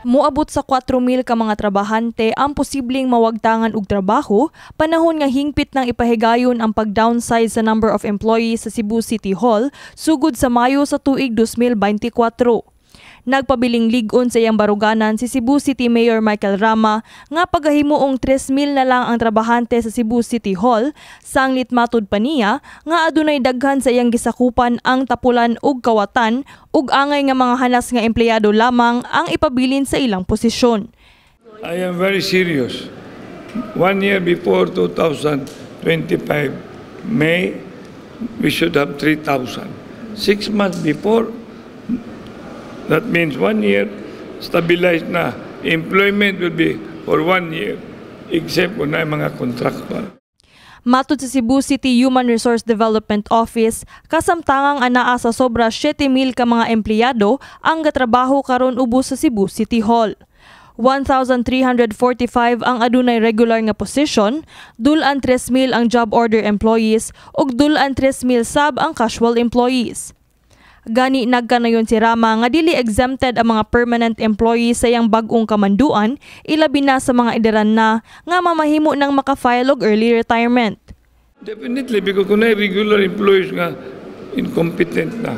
Moabot sa 4,000 ka mga trabahante ang posibleng mawagtangan og trabaho panahon nga hingpit ng ipahigayon ang pag-downsize sa number of employees sa Cebu City Hall sugod sa Mayo sa tuig 2024. Nagpabiling lig-on sa iyang baruganan si Cebu City Mayor Michael Rama nga pagahimuong 3,000 na lang ang trabahante sa Cebu City Hall, sanglit matud pa niya nga adunay daghan sa iyang gisakupan ang tapulan ug kawatan ug angay nga mga hanas nga empleyado lamang ang ipabilin sa ilang posisyon. I am very serious. 1 year before 2025 May, we should have 3,000. 6 months before, that means 1 year, stabilized na. Employment will be for 1 year, except kung na mga contractual. Matud sa Cebu City Human Resource Development Office, kasamtangang anaa sa sobra 7,000 ka mga empleyado ang gatrabaho karon ubos sa Cebu City Hall. 1,345 ang adunay regular nga position, dulan 3,000 ang job order employees ug dulan 3,000 sab ang casual employees. Gani nagkanayon si Rama nga dili exempted ang mga permanent employees sa iyang bag-ong kamanduan, ilabi na sa mga idaran na nga mamahimo nang makafile og early retirement. Definitely, because kung na regular employees nga incompetent na,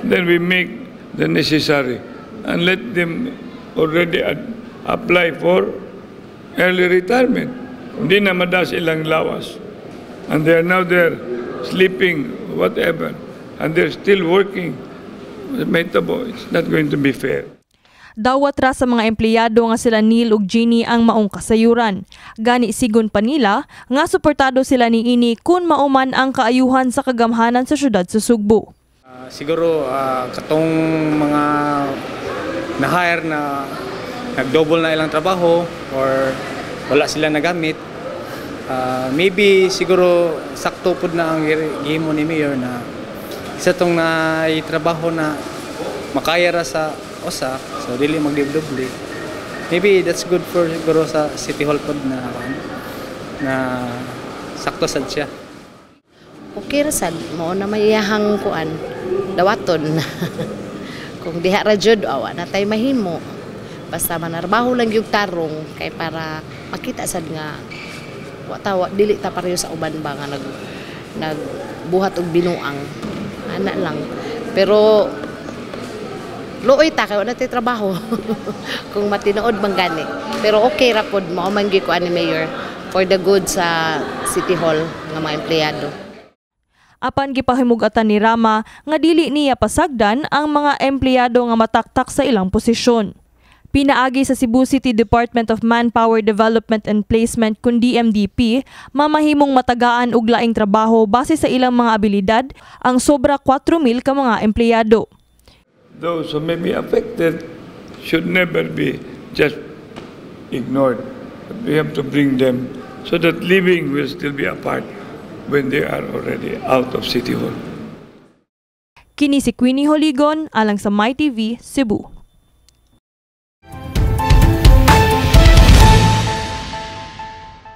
then we make the necessary and let them already apply for early retirement. Hindi na madas ilang lawas. And they are now there sleeping, whatever. And they're still working. It's not going to be fair. Dawat ra sa mga empleyado nga sila Neil ug Jeannie ang maong kasayuran. Gani sigon pa nila nga suportado sila niini kun mauman ang kaayuhan sa kagamhanan sa syudad sa Sugbo. Siguro katong mga na-hire na nag-double na ilang trabaho or wala sila nagamit, maybe siguro sakto pud na ang gihimo ni Mayor na isa tong trabaho na makaya ra sa usa, so dili magdibdoble. Maybe that's good for siguro sa City Hall pod na sakto sad siya. Okay ra sad mo na mayahang kuan dawaton. Kung diha ra jud awa na tay mahimo. Basta manarbaho lang yung tarong kay para makita sad nga wa dili ta pareho sa uban ba nga nagbuhat og binuang. Ana lang. Pero luoy ta kay wala tay trabaho. Kung matinood bang gani. Pero okay ra pod mao man gyud ko ani Mayor for the good sa City Hall nga mga empleyado. Apan gipahimug-atan ni Rama nga dili niya pasagdan ang mga empleyado nga mataktak sa ilang posisyon. Pinaagi sa Cebu City Department of Manpower Development and Placement kun DMDP, mamahimong matagaan og laing trabaho base sa ilang mga abilidad ang sobra 4,000 ka mga empleyado. Those who may be affected should never be just ignored. But we have to bring them so that living will still be a part when they are already out of City Hall. Kini si Queenie Holigon alang sa MyTV Cebu.